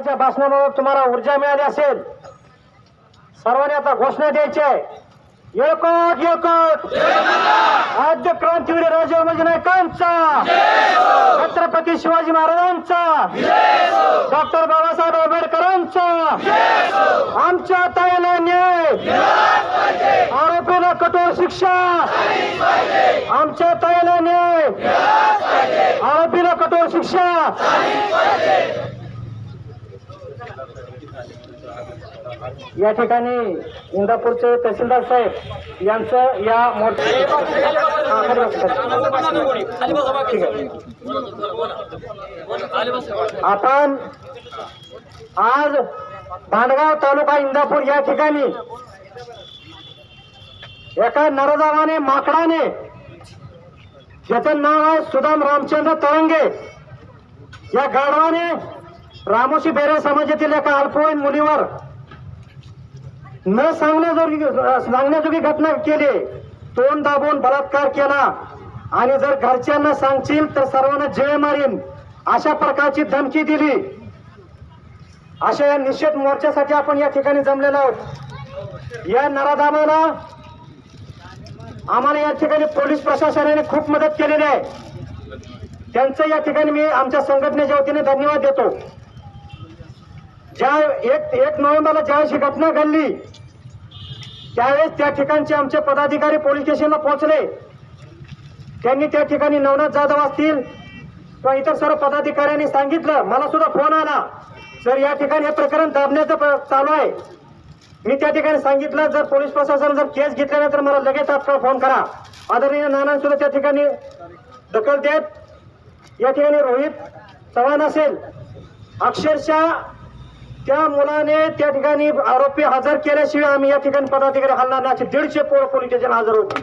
भाषणामुळे तुम्हाला ऊर्जा मिळाली असेल. सर्वांनी आता घोषणा द्यायची आहे. एकच एकच आद्य क्रांतीवीर राजे उमाजी नाईकांचा, छत्रपती शिवाजी महाराजांचा, डॉक्टर बाबासाहेब आंबेडकरांचा. आमच्या ताईला न्याय, आरोपीला कठोर शिक्षा. आमच्या ताईला न्याय, आरोपीला कठोर शिक्षा. या ठिकाणी इंदापूरचे तहसीलदार साहेब यांचं या आपण आज भांडगाव तालुका इंदापूर या ठिकाणी एका नरजावाने माकडाने, ज्याचं नाव आहे सुदाम रामचंद्र तरंगे, या गाढवाने रामोशी बेरे समाजातील एका अल्पवयीन मुलीवर न सांगण्याजोगी घटना केली. तोंड दाबून बलात्कार केला आणि जर घरच्यांना सांगशील तर सर्वांना जीवे मारीन अशा प्रकारची धमकी दिली. अशा या निषेध मोर्चासाठी आपण या ठिकाणी जमलेलो आहोत. या नराधामाला आम्हाला या ठिकाणी पोलीस प्रशासनाने खूप मदत केलेली आहे. त्यांचं या ठिकाणी मी आमच्या संघटनेच्या वतीने धन्यवाद देतो. ज्या 1 नोव्हेंबरला ज्यावेळेस ही घटना घडली त्यावेळेस त्या ठिकाणचे आमचे पदाधिकारी पोलीस स्टेशनला पोहोचले. त्यांनी त्या ठिकाणी नवनाथ जाधव असतील किंवा इतर सर्व पदाधिकाऱ्यांनी सांगितलं. मला सुद्धा फोन आला, सर या ठिकाणी हे प्रकरण दाबण्याचं चालू आहे. मी त्या ठिकाणी सांगितलं जर पोलीस प्रशासन जर केस घेतल्या नाही तर मला लगेच तात्काळ फोन करा. आदरणीय नाना सुद्धा त्या ठिकाणी दखल देत. या ठिकाणी रोहित चव्हाण असेल, अक्षरशः त्या मुलाने त्या ठिकाणी आरोपी हजर केल्याशिवाय आम्ही या ठिकाणी पदाधिकारी हलणार नाही. 150 पोरं पोलीस स्टेशन हजर होते.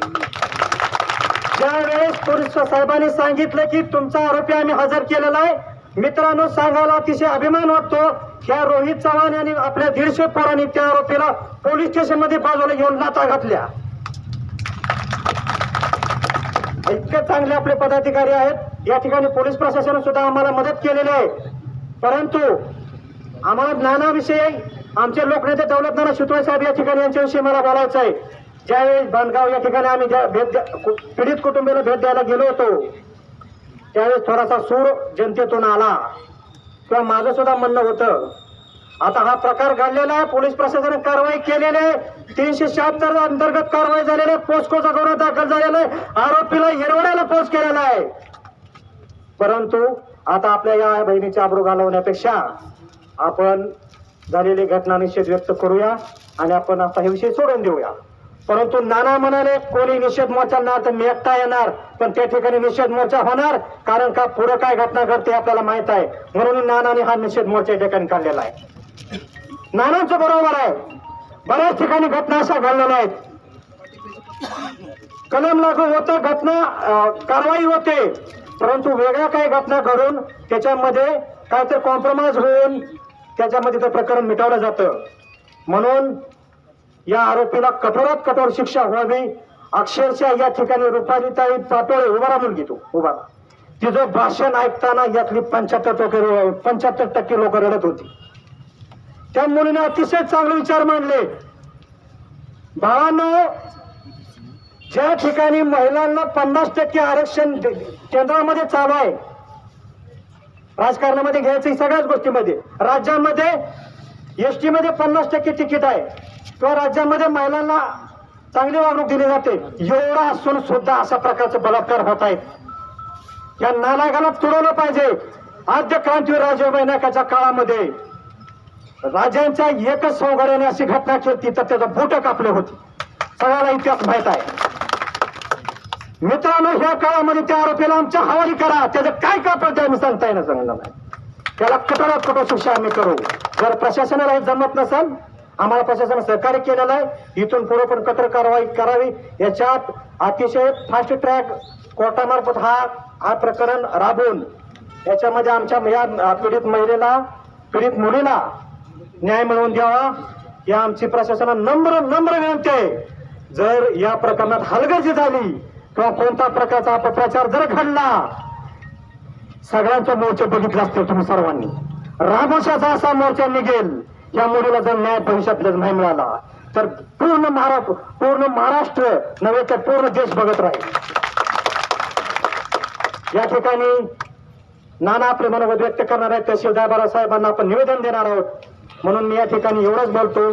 ज्यावेळेस पोलीस साहेबांनी सांगितलं की तुमचा आरोपी आम्ही हजर केलेला आहे, मित्रांनो सांगायला अतिशय अभिमान वाटतो. ह्या रोहित चव्हाण यांनी आपल्या 150 पोरांनी त्या आरोपीला पोलीस स्टेशन मध्ये बाजूला घेऊन लाथा घातल्या. इतके चांगले आपले पदाधिकारी आहेत. या ठिकाणी पोलीस प्रशासनाने सुद्धा आम्हाला मदत केलेली आहे. परंतु आम्हाला ज्ञानाविषयी आमचे लोकनेते दौलत नाना शितोळे साहेब या ठिकाणी यांच्याविषयी मला बोलायचं आहे. ज्यावेळेस बांधगाव या ठिकाणी आम्ही पीडित कुटुंबाला भेट द्यायला गेलो होतो त्यावेळेस थोडासा सूर जनतेतून आला किंवा माझं सुद्धा म्हणणं होतं. आता हा प्रकार घडलेला आहे, पोलीस प्रशासनाने कारवाई केलेली आहे. 376 अंतर्गत कारवाई झालेली आहे. पोस्कोचा गुन्हा दाखल झालेला आहे. आरोपीला हिरवड्याला पोस्ट केलेला आहे. परंतु आता आपल्या या बहिणीची आबरू घालवण्यापेक्षा आपण झालेली घटना निषेध व्यक्त करूया आणि आपण आता हे विषय सोडून देऊया. परंतु नाना म्हणाले कोणी निषेध मोर्चा ना तर मी एकटा येणार, पण त्या ठिकाणी निषेध मोर्चा होणार. कारण का पुढे काय घटना घडते आपल्याला माहित आहे. म्हणून नानाने हा निषेध मोर्चा या ठिकाणी काढलेला आहे. नानांचं बरोबर आहे, बऱ्याच ठिकाणी घटना अशा घडलेल्या आहेत. कलम लागू होतं, घटना कारवाई होते, परंतु वेगळ्या काही घटना घडून त्याच्यामध्ये काहीतरी कॉम्प्रोमाइज होऊन त्याच्यामध्ये ते प्रकरण मिटवलं जातं. म्हणून या आरोपीला कठोरात कठोर शिक्षा व्हावी. अक्षरशः या ठिकाणी रुपालीताई पाटोळे उभारा मुलगी तो उभारा तिचं भाषण ऐकताना यातली 75% लोक रडत होती. त्या मुलीने अतिशय चांगले विचार मांडले. बाळांनो, ज्या ठिकाणी महिलांना 50% आरक्षण केंद्रामध्ये चालू आहे, राजकारणामध्ये घ्यायचं सगळ्याच गोष्टीमध्ये, राज्यामध्ये एसटी मध्ये 50% तिकीट आहे किंवा राज्यामध्ये महिलांना चांगली वागणूक दिली जाते, एवढा असून सुद्धा अशा प्रकारचे बलात्कार होत आहेत. या नालायकाला तुडवलं पाहिजे. आद्य क्रांतीवीर राजे उमाजी नाईकाच्या काळामध्ये राजांच्या एकच सौगाड्याने अशी घटना केली तर त्याचं बोट कापले होते. सगळ्याला इतिहास माहित आहे. मित्रांनो, ह्या काळामध्ये त्या आरोपीला आमच्या हवाली करा. त्याचं काय कापड आम्ही सांगता येणं सांगणार नाही. त्याला कठोरात कठोर शिक्षा आम्ही करू. जर प्रशासनाला हे जमत नसेल, आम्हाला प्रशासनाने सहकार्य केलेलं आहे, इथून पुढे पण कठोर कारवाई करावी. याच्यात अतिशय फास्ट ट्रॅक कोर्टामार्फत हा प्रकरण राबवून याच्यामध्ये आमच्या या पीडित महिलेला, पीडित मुलीला न्याय मिळवून द्यावा या आमची प्रशासनाला नम्र विनंती आहे. जर या प्रकरणात हलगर्जी झाली किंवा कोणता प्रकारचा अपप्रचार जर घडला, सगळ्यांचा मोर्चा बघितला असतो तुम्ही सर्वांनी. रामोशाचा असा मोर्चा निघेल, या मुलीला जर न्याय भविष्यात नाही मिळाला तर पूर्ण महाराष्ट्र नव्हे तर पूर्ण देश बघत राहील. या ठिकाणी नाना आपले मनोगत व्यक्त करणार आहेत. तहसीलदार बाळासाहेबांना आपण निवेदन देणार आहोत. म्हणून मी या ठिकाणी एवढंच बोलतो,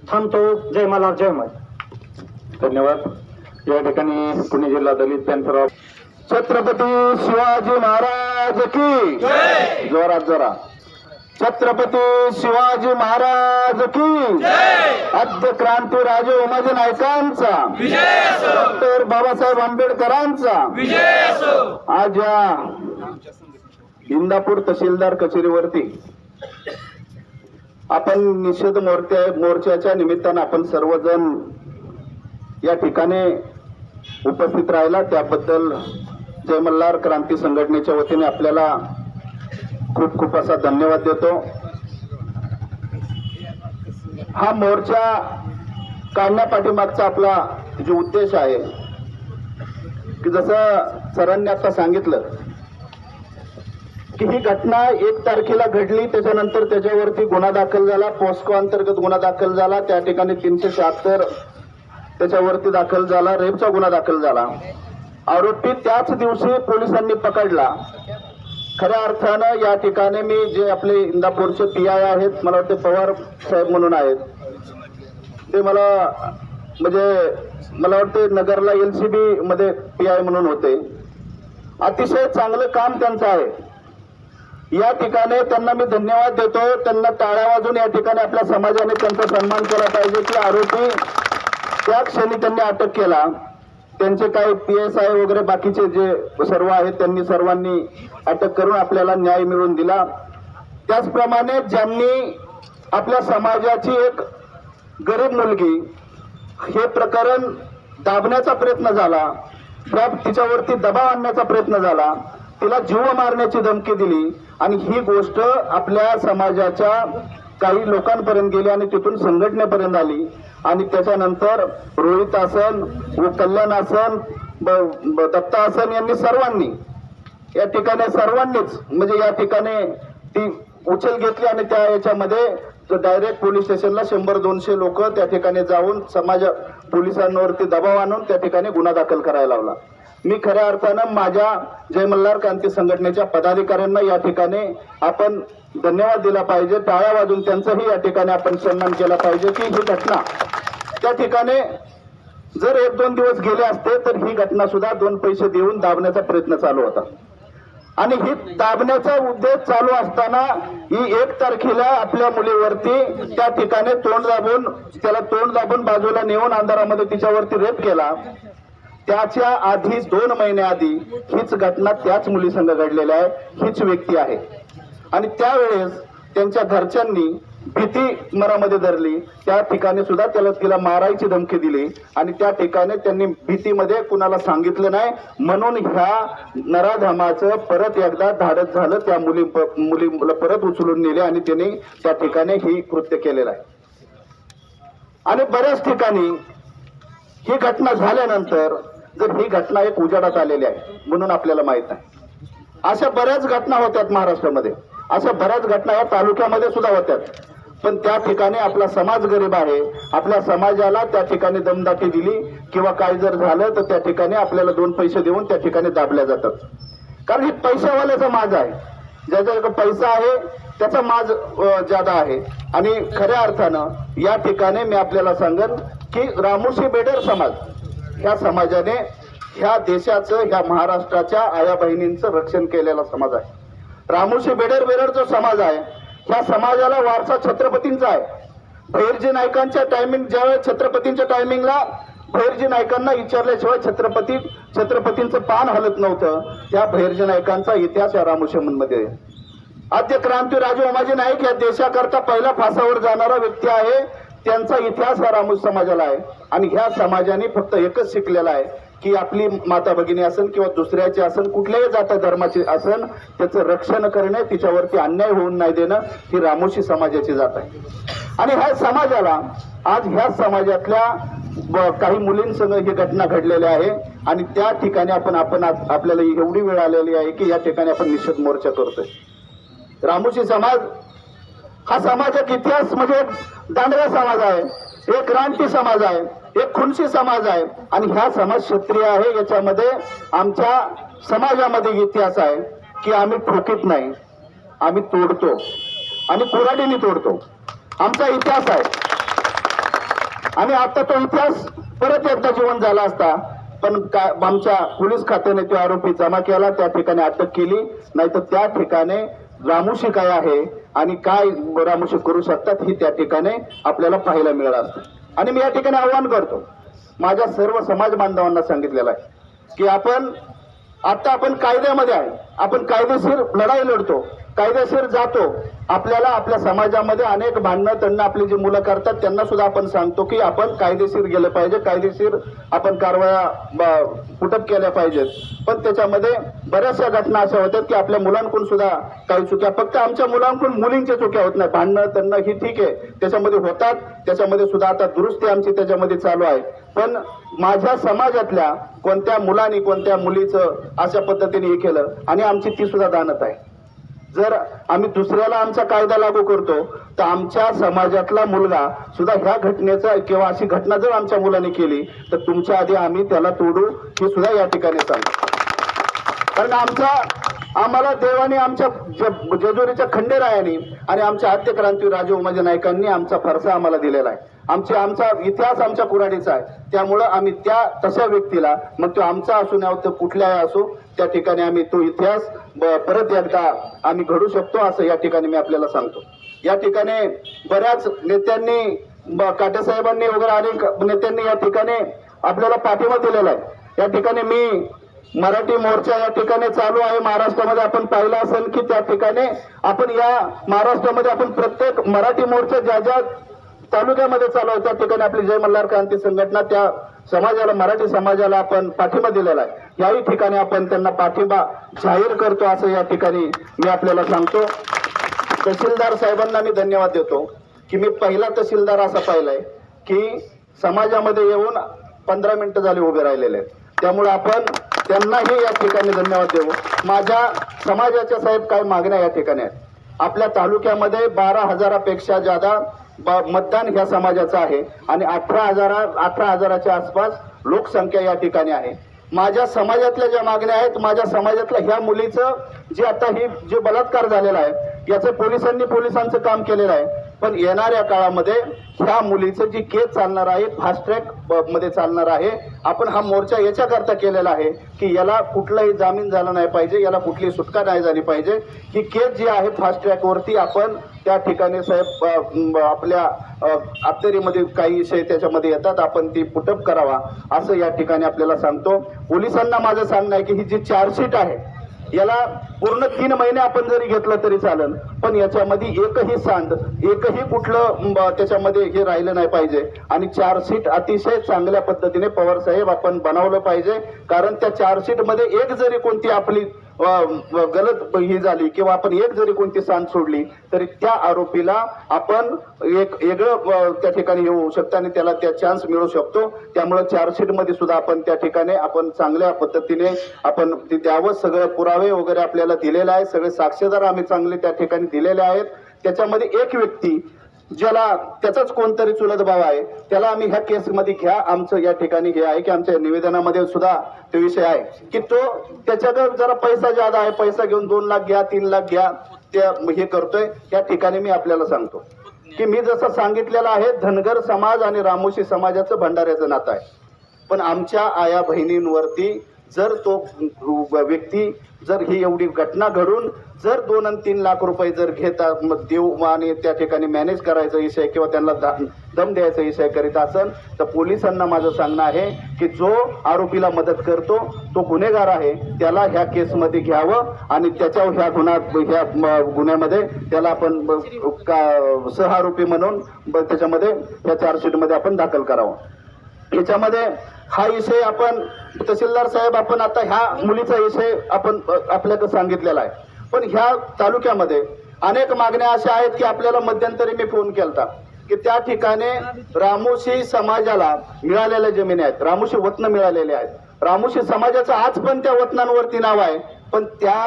थांबतो. जय मल्हार, जय मत. धन्यवाद. या ठिकाणी पुणे जिल्हा दलित पॅन्थर ऑफ छत्रपती शिवाजी महाराज की जोरात जरा. छत्रपती शिवाजी महाराज की आद्य क्रांती राजे उमाजी नायकांचा, डॉक्टर बाबासाहेब आंबेडकरांचा. आज या इंदापूर तहसीलदार कचेरीवरती आपण निषेध मोर्चाच्या निमित्तानं आपण सर्वजण या ठिकाणी उपस्थित राहिला, त्याबद्दल जय मल्हार क्रांती संघटनेच्या वतीने आपल्याला खूप खूप असा धन्यवाद देतो. हा मोर्चा काढण्यापाठीमागचा आपला जो उद्देश आहे की जसं सरांनी आता सांगितलं की ही घटना 1 तारखेला घडली, त्याच्यानंतर त्याच्यावरती गुन्हा दाखल झाला, पॉस्को अंतर्गत गुन्हा दाखल झाला, त्या ठिकाणी 376 त्याच्यावरती दाखल झाला, रेपचा गुन्हा दाखल झाला. आरोपी त्याच दिवशी पोलिसांनी पकडला. खऱ्या अर्थानं या ठिकाणी मी जे आपले इंदापूरचे PI आहेत, मला वाटते पवार साहेब म्हणून आहेत, ते मला वाटते नगरला LCB मध्ये PI म्हणून होते. अतिशय चांगलं काम त्यांचं आहे. या ठिकाणी त्यांना मी धन्यवाद देतो. त्यांना टाळ्या वाजून या ठिकाणी आपल्या समाजाने त्यांचा सन्मान केला पाहिजे की आरोपी त्या क्षणी त्यांनी अटक केला. त्यांचे काही PSI वगैरे बाकीचे जे सर्व आहेत त्यांनी सर्वांनी अटक करून आपल्याला न्याय मिळवून दिला. त्याचप्रमाणे ज्यांनी आपल्या समाजाची एक गरीब मुलगी हे प्रकरण दाबण्याचा प्रयत्न झाला, तिच्यावरती दबाव आणण्याचा प्रयत्न झाला, तिला जीव मारण्याची धमकी दिली आणि ही गोष्ट आपल्या समाजाच्या काही लोकांपर्यंत गेली आणि तिथून संघटनेपर्यंत आली. आणि त्याच्यानंतर रोहित आसन व कल्याण आसन दत्ता आसन यांनी सर्वांनी या ठिकाणी सर्वांनीच म्हणजे या ठिकाणी ती उचल घेतली आणि त्या याच्यामध्ये डायरेक्ट पोलीस स्टेशनला 100-200 लोक त्या ठिकाणी जाऊन पोलिसांवरती दबाव आणून त्या ठिकाणी गुन्हा दाखल करायला लावला. मी खऱ्या अर्थानं माझ्या जय मल्हार क्रांती संघटनेच्या पदाधिकाऱ्यांना या ठिकाणी आपण धन्यवाद दिला पाहिजे. टाळ्या वाजून त्यांचाही या ठिकाणी आपण सन्मान केला पाहिजे की ही घटना त्या ठिकाणी जर 1-2 दिवस गेले असते तर ही घटना सुद्धा 2 पैसे देऊन दाबण्याचा प्रयत्न चालू होता. आणि ही दाबण्याचा उद्देश चालू असताना ही 1 तारखेला आपल्या मुलीवरती त्या ठिकाणी त्याला तोंड दाबून बाजूला नेऊन अंधारामध्ये तिच्यावरती रेप केला. त्याच्या आधी 2 महिन्याआधी हीच घटना त्याच मुलीसंग घडलेली आहे, हीच व्यक्ती आहे. आणि त्यावेळेस त्यांच्या घरच्यांनी भीती मनामध्ये धरली, त्या ठिकाणी सुद्धा तिला मारायची धमकी दिली आणि त्या ठिकाणी त्यांनी भीतीमध्ये कुणाला सांगितलं नाही. म्हणून ह्या नराधमाचं परत एकदा धाडस झालं, त्या मुलीला परत उचलून नेले आणि त्यांनी त्या ठिकाणी ही कृत्य केलेलं आहे. आणि बऱ्याच ठिकाणी ही घटना झाल्यानंतर जर ही घटना एक उजाडात आलेली आहे म्हणून आपल्याला माहित आहे. अशा बऱ्याच घटना होत्यात महाराष्ट्रामध्ये, अशा बऱ्याच घटना या तालुक्यामध्ये सुद्धा होत्यात. पण त्या ठिकाणी आपला समाज गरीब आहे, आपल्या समाजाला त्या ठिकाणी दमदाटी दिली किंवा काय जर झालं तर त्या ठिकाणी आपल्याला 2 पैसे देऊन त्या ठिकाणी दाबल्या जातात. कारण ही पैशावाल्याचा माज आहे, ज्याच्याकडे पैसा आहे त्याचा माज ज्यादा आहे. आणि खऱ्या अर्थानं या ठिकाणी मी आपल्याला सांगेन की रामोशी बेडर समाज ह्या समाजाने ह्या देशाचं, ह्या महाराष्ट्राच्या आया बहिणींचं रक्षण केलेला समाज आहे. रामोशी बेडर जो समाज आहे ह्या समाजाला वारसा छत्रपतींचा आहे. भैरजी नायकांच्या ज्यावेळेस छत्रपतींच्या टायमिंगला भैरजी नायकांना विचारल्याशिवाय छत्रपतींचं पान हलत नव्हतं. त्या भैरजी नायकांचा इतिहास या रामोशीमध्ये आहे. आद्य क्रांती राजे उमाजी नाईक या देशाकरता पहिला फासावर जाणारा व्यक्ती आहे, त्यांचा इतिहास हा रामोशी समाजाला आहे. आणि ह्या समाजाने फक्त एकच शिकलेला आहे की आपली माता भगिनी असेल किंवा दुसऱ्याचे असेल, कुठल्याही जात धर्माचे असेल, त्याचं रक्षण करणे, तिच्यावरती अन्याय होऊन नाही देणं ही रामोशी समाजाची जात आहे. आणि ह्या समाजाला आज ह्या समाजातल्या काही मुलींसंग ही घटना घडलेली आहे आणि त्या ठिकाणी आपल्याला एवढी वेळ आलेली आहे की या ठिकाणी आपण निषेध मोर्चा करतोय. रामोशी समाज हा सामाजिक इतिहास म्हणजे एक दांडगा समाज आहे, एक रानटी समाज आहे, एक खुनशी समाज आहे आणि ह्या समाज क्षत्रिय आहे. याच्यामध्ये आमच्या समाजामध्ये इतिहास आहे की आम्ही ठोकीत नाही, आम्ही तोडतो आणि कुऱ्हाडीने तोडतो. आमचा इतिहास आहे आणि आता तो इतिहास परत एकदा जिवंत झाला असता, पण आमच्या पोलीस खात्याने तो आरोपी जमा केला, त्या ठिकाणी अटक केली. नाही तर त्या ठिकाणी रामोशी काय आहे आणि काय रामोशी करू शकतात ही त्या ठिकाणी आपल्याला पाहायला मिळालं असतं. आणि मी या ठिकाणी आव्हान करतो, माझ्या सर्व समाज बांधवांना सांगितलेलं आहे की आपण कायद्यामध्ये आहे, आपण कायदेशीर लढाई लढतो, कायदेशीर जातो. आपल्याला आपल्या समाजामध्ये अनेक भांडणं तंडणं आपली जी मुलं करतात त्यांना सुद्धा आपण सांगतो की आपण कायदेशीर गेलं पाहिजे, कायदेशीर आपण कारवाया पुटप केल्या पाहिजेत. पण त्याच्यामध्ये बऱ्याचशा घटना अशा होतात की आपल्या मुलांकडून सुद्धा काही चुक्या, फक्त आमच्या मुलांकडून मुलींच्या चुक्या होत नाही. भांडणं तंडणं ही ठीक आहे, त्याच्यामध्ये होतात, त्याच्यामध्ये सुद्धा आता दुरुस्ती आमची त्याच्यामध्ये चालू आहे. पण माझ्या समाजातल्या कोणत्या मुलांनी कोणत्या मुलीचं अशा पद्धतीने हे केलं आणि आमची ती सुद्धा दानत आहे. जर आम्ही दुसऱ्याला आमचा कायदा लागू करतो तर आमच्या समाजातला मुलगा सुद्धा ह्या घटनेचा किंवा अशी घटना जर आमच्या मुलाने केली तर तुमच्या आधी आम्ही त्याला तोडू हे सुद्धा या ठिकाणी सांगतो. कारण आम्हाला देवाने आमच्या जेजुरीच्या खंडेरायाने आणि आमच्या आद्य क्रांती राजे उमाजी नाईकांनी आमचा फरसा आम्हाला दिलेला आहे. आमचा इतिहास आमच्या कुऱ्हाडीचा आहे. त्यामुळं आम्ही त्या तशा व्यक्तीला, मग तो आमचा असो नाही तो कुठल्याही असो, त्या ठिकाणी आम्ही तो इतिहास परत एकदा आम्ही घडू शकतो असं या ठिकाणी मी आपल्याला सांगतो. या ठिकाणी बऱ्याच नेत्यांनी काटे साहेबांनी वगैरे अनेक नेत्यांनी या ठिकाणी आपल्याला पाठिंबा दिलेला आहे. या ठिकाणी मी मराठी मोर्चा या ठिकाणी चालू आहे महाराष्ट्रामध्ये. आपण पाहिलं असेल की त्या ठिकाणी आपण या महाराष्ट्रामध्ये आपण प्रत्येक मराठी मोर्चा ज्या ज्या तालुक्यामध्ये चालू आहे त्या ठिकाणी आपली जय मल्हार क्रांती संघटना त्या समाजाला, मराठी समाजाला आपण पाठिंबा दिलेला आहे. याही ठिकाणी आपण त्यांना पाठिंबा जाहीर करतो असं या ठिकाणी मी आपल्याला सांगतो. तहसीलदार साहेबांना मी धन्यवाद देतो की मी पहिला तहसीलदार असा पाहिलाय की समाजामध्ये येऊन 15 मिनिटं झाली उभे राहिलेले आहेत. त्यामुळे आपण त्यांनाही या ठिकाणी धन्यवाद देऊ. माझ्या समाजाच्या साहेब काय मागण्या या ठिकाणी आहेत. आपल्या तालुक्यामध्ये 12,000पेक्षा जादा मतदान ह्या समाजाचं आहे आणि 18,000च्या आसपास लोकसंख्या या ठिकाणी आहे. माझ्या समाजातल्या ज्या मागण्या आहेत, माझ्या समाजातल्या ह्या मुलीचं जे आता ही जे बलात्कार झालेला आहे याचं पोलिसांचं काम केलेलं आहे. पण येणाऱ्या काळामध्ये ह्या मुलीचं जी केस चालणार आहे फास्ट ट्रॅक मध्ये चालणार आहे. आपण हा मोर्चा याच्याकरता केलेला आहे की याला कुठलाही जामीन झाला नाही पाहिजे, याला कुठली सुटका नाही झाली पाहिजे. ही केस जी आहे फास्ट ट्रॅक वरती आपण त्या ठिकाणी साहेब आपल्या अबतरीमध्ये काही विषय त्याच्यामध्ये येतात, आपण ती पुटअप करावा असं या ठिकाणी आपल्याला सांगतो. पोलिसांना माझं सांगणं आहे की ही जी चार्जशीट आहे याला पूर्ण 3 महिने आपण जरी घेतलं तरी चालेल, पण याच्यामध्ये एकही सांड, एकही कुठलं त्याच्यामध्ये हे राहिलं नाही पाहिजे. आणि चार्जशीट अतिशय चांगल्या पद्धतीने पवार साहेब आपण बनवलं पाहिजे. कारण त्या चार्जशीट मध्ये एक जरी कोणती आपली गलत ही झाली किंवा आपण एक जरी कोणती सांड सोडली तरी त्या आरोपीला आपण एक वेगळं त्या ठिकाणी येऊ शकतं आणि त्याला त्या चान्स मिळू शकतो. त्यामुळे चार्जशीट मध्ये सुद्धा आपण त्या ठिकाणी आपण चांगल्या पद्धतीने आपण ते द्यावं. सगळे पुरावे वगैरे आपल्याला दिलेले आहे, सगळे साक्षीदार आम्ही चांगले त्या ठिकाणी दिलेले आहेत. त्याच्यामध्ये एक व्यक्ती ज्याला त्याचाच कोणतरी चुलत भाव आहे त्याला आम्ही ह्या केसमध्ये घ्या. आमचं या ठिकाणी हे आहे की आमच्या निवेदनामध्ये सुद्धा तो विषय आहे की तो त्याच्याकडे जरा पैसा ज्यादा आहे, पैसा घेऊन 2 लाख घ्या 3 लाख घ्या त्या हे करतोय. या ठिकाणी मी आपल्याला सांगतो की मी जसं सांगितलेलं आहे धनगर समाज आणि रामोशी समाजाचं भंडाऱ्याचं नातं आहे. पण आमच्या आया बहिणींवरती जर तो व्यक्ती जर ही एवढी घटना घडून जर 2 आणि 3 लाख रुपये जर घेता देऊ आणि त्या ठिकाणी मॅनेज करायचा विषय किंवा त्यांना दम द्यायचा विषय करीत असेल तर पोलिसांना माझं सांगणं आहे की जो आरोपीला मदत करतो तो गुन्हेगार आहे, त्याला ह्या केसमध्ये घ्यावं आणि त्याच्यावर ह्या गुन्ह्यामध्ये त्याला आपण सहआरोपी म्हणून त्याच्यामध्ये ह्या चार्जशीटमध्ये आपण दाखल करावं. याच्यामध्ये हा विषय आपण तहसीलदार साहेब आपण आता ह्या मुलीचा विषय आपण आपल्याकडे सांगितलेला आहे. पण ह्या तालुक्यामध्ये अनेक मागण्या अशा आहेत की आपल्याला मध्यंतरी मी फोन केलता की त्या ठिकाणी रामोशी समाजाला मिळालेल्या जमिनी आहेत, रामोशी वतन मिळालेले आहेत. रामोशी समाजाचं आज पण त्या वतनांवरती नाव आहे, पण त्या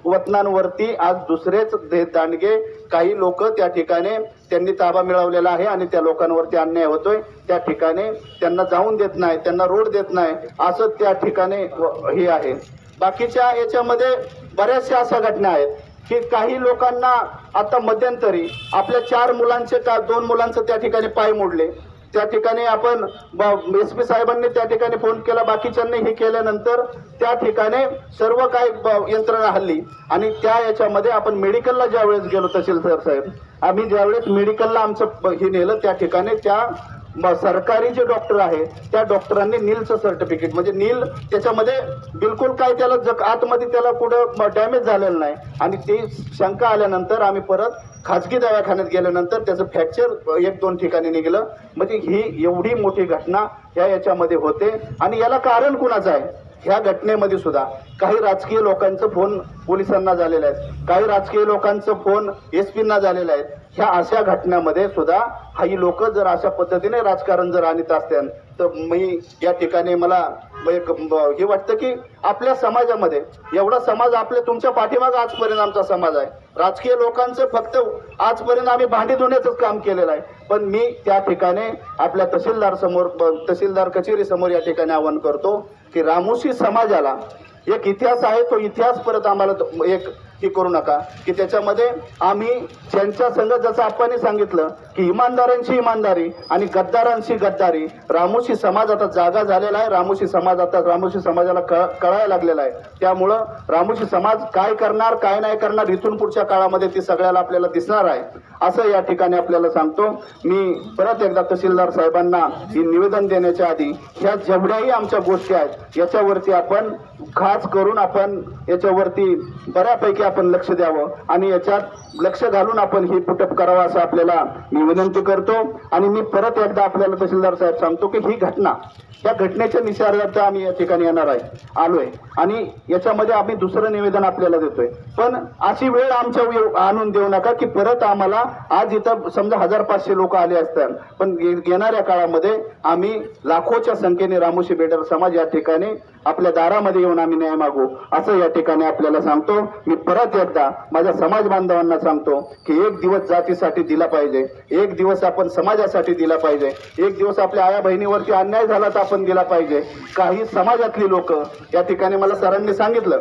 वतनांवरती आज दुसरेच दांडगे काही लोक त्या ठिकाणी त्यांनी ताबा मिळवलेला आहे आणि त्या लोकांवरती अन्याय होतोय. त्या ठिकाणी त्यांना जाऊन देत नाही, त्यांना रोड देत नाही, असं त्या ठिकाणी हे आहे. बाकीच्या याच्यामध्ये बऱ्याचशा अशा घटना आहेत की काही लोकांना आता मध्यंतरी आपल्या 4 मुलांचे 2 मुलांचं त्या ठिकाणी पाय मोडले. त्या ठिकाणी आपण SP साहेबांनी त्या ठिकाणी फोन केला, बाकीच्यांनी हे केल्यानंतर त्या ठिकाणी सर्व काही यंत्रणा हल्ली आणि त्या याच्यामध्ये आपण मेडिकलला ज्यावेळेस गेलो तहसीलदार साहेब, आम्ही ज्यावेळेस मेडिकलला आमचं हे नेलं त्या ठिकाणी त्या सरकारी जे डॉक्टर आहे त्या डॉक्टरांनी नीलचं सर्टिफिकेट म्हणजे नील त्याच्यामध्ये बिलकुल काय त्याला आतमध्ये त्याला कुठं डॅमेज झालेलं नाही आणि ती शंका आल्यानंतर आम्ही परत खाजगी दवाखान्यात गेल्यानंतर त्याचं फ्रॅक्चर 1-2 ठिकाणी निघालं. म्हणजे ही एवढी मोठी घटना याच्यामध्ये होते आणि याला कारण कुणाचं आहे? ह्या घटनेमध्ये सुद्धा काही राजकीय लोकांचं फोन पोलिसांना झालेले आहेत, काही राजकीय लोकांचं फोन SPंना झालेले आहेत. ह्या अशा घटनांमध्ये सुद्धा ही लोक जर अशा पद्धतीने राजकारण जर आणत असतील तर मी या ठिकाणी मला हे वाटतं की आपल्या समाजामध्ये एवढा समाज आपल्या तुमच्या पाठीमागे आजपर्यंत आमचा समाज आहे. राजकीय लोकांचं फक्त आजपर्यंत आम्ही भांडी धुण्याचंच काम केलेलं आहे. पण मी त्या ठिकाणी आपल्या तहसीलदार कचेरी समोर या ठिकाणी आवाहन करतो की रामोशी समाजाला एक इतिहास आहे, तो इतिहास परत आम्हाला एक हे करू नका की त्याच्यामध्ये आम्ही ज्यांच्या संघ जसं आपण सांगितलं की इमानदारांची इमानदारी आणि गद्दारांची गद्दारी. रामोशी समाज आता जागा झालेला आहे, रामोशी समाजाला कळायला लागलेला आहे. त्यामुळं रामोशी समाज काय करणार काय नाही करणार इथून पुढच्या काळामध्ये ती सगळ्याला आपल्याला दिसणार आहे असं या ठिकाणी आपल्याला सांगतो. मी परत एकदा तहसीलदार साहेबांना ही निवेदन देण्याच्या आधी ह्या जेवढ्याही आमच्या गोष्टी आहेत याच्यावरती आपण खास करून आपण याच्यावरती बऱ्यापैकी आपण लक्ष द्यावं आणि याच्यात लक्ष घालून आपण ही पुटअप करावं असं आपल्याला मी विनंती करतो. आणि मी परत एकदा आपल्याला तहसीलदार साहेब सांगतो की ही घटना या घटनेच्या निषेधार्थ आम्ही या ठिकाणी येणार आलोय आणि याच्यामध्ये आम्ही दुसरं निवेदन आपल्याला देतोय. पण अशी वेळ आमच्या आणून देऊ नका की परत आम्हाला आज इथं समजा 1500 लोक आले असतात पण येणाऱ्या काळामध्ये आम्ही लाखोच्या संख्येने रामोशी बेडर समाज या ठिकाणी आपल्या दारामध्ये येऊन आम्ही न्याय मागू असं या ठिकाणी आपल्याला सांगतो. मी परत एकदा माझ्या समाज बांधवांना सांगतो की एक दिवस जातीसाठी दिला पाहिजे, एक दिवस आपण समाजासाठी दिला पाहिजे, एक दिवस आपल्या आया बहिणीवरती अन्याय झाला तर आपण दिला पाहिजे. काही समाजातली लोक या ठिकाणी मला सरांनी सांगितलं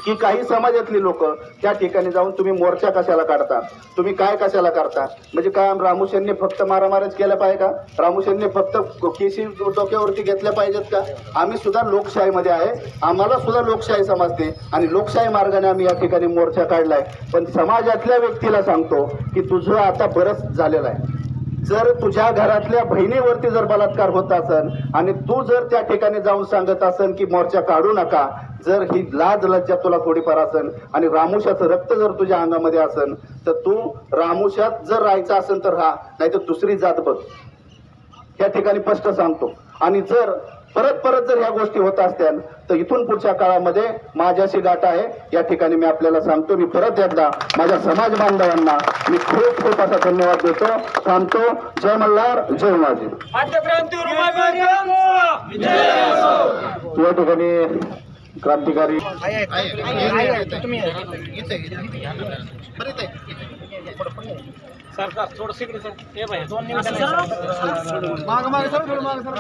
की काही समाजातली लोक त्या ठिकाणी जाऊन तुम्ही मोर्चा कशाला काढता, तुम्ही काय कशाला करता, म्हणजे काय रामोशांनी फक्त मारामारच केल्या पाहिजे का? रामोशांनी फक्त केसी डोक्यावरती घेतल्या पाहिजेत का? आम्ही सुद्धा लोकशाहीमध्ये आहे, आम्हाला सुद्धा लोकशाही समजते आणि लोकशाही मार्गाने आम्ही या ठिकाणी मोर्चा काढलाय. पण समाजातल्या व्यक्तीला सांगतो की तुझं आता बरंच झालेलं आहे. जर तुझ्या घरातल्या बहिणीवरती जर बलात्कार होत असेल आणि तू जर त्या ठिकाणी जाऊन सांगत असेल की मोर्चा काढू नका, जर ही लाज लज्जा तुला थोडीफार असेल आणि रामोशाचं रक्त जर तुझ्या अंगामध्ये असेल तर तू रामोशात जर राहायचं असेल तर राहा, नाही तर दुसरी जात बघ. या ठिकाणी स्पष्ट सांगतो. आणि जर परत जर ह्या गोष्टी होत असत्या तर इथून पुढच्या काळामध्ये माझ्याशी गाठ आहे या ठिकाणी मी आपल्याला सांगतो. मी परत एकदा माझ्या समाज बांधवांना मी खूप असा धन्यवाद देतो. सांगतो जय मल्हार जय माझी. या ठिकाणी क्रांतिकारी सरकार थोडं इकडे सर हे बाय 2 निमिषांनी मागे सर थोडं मागे सर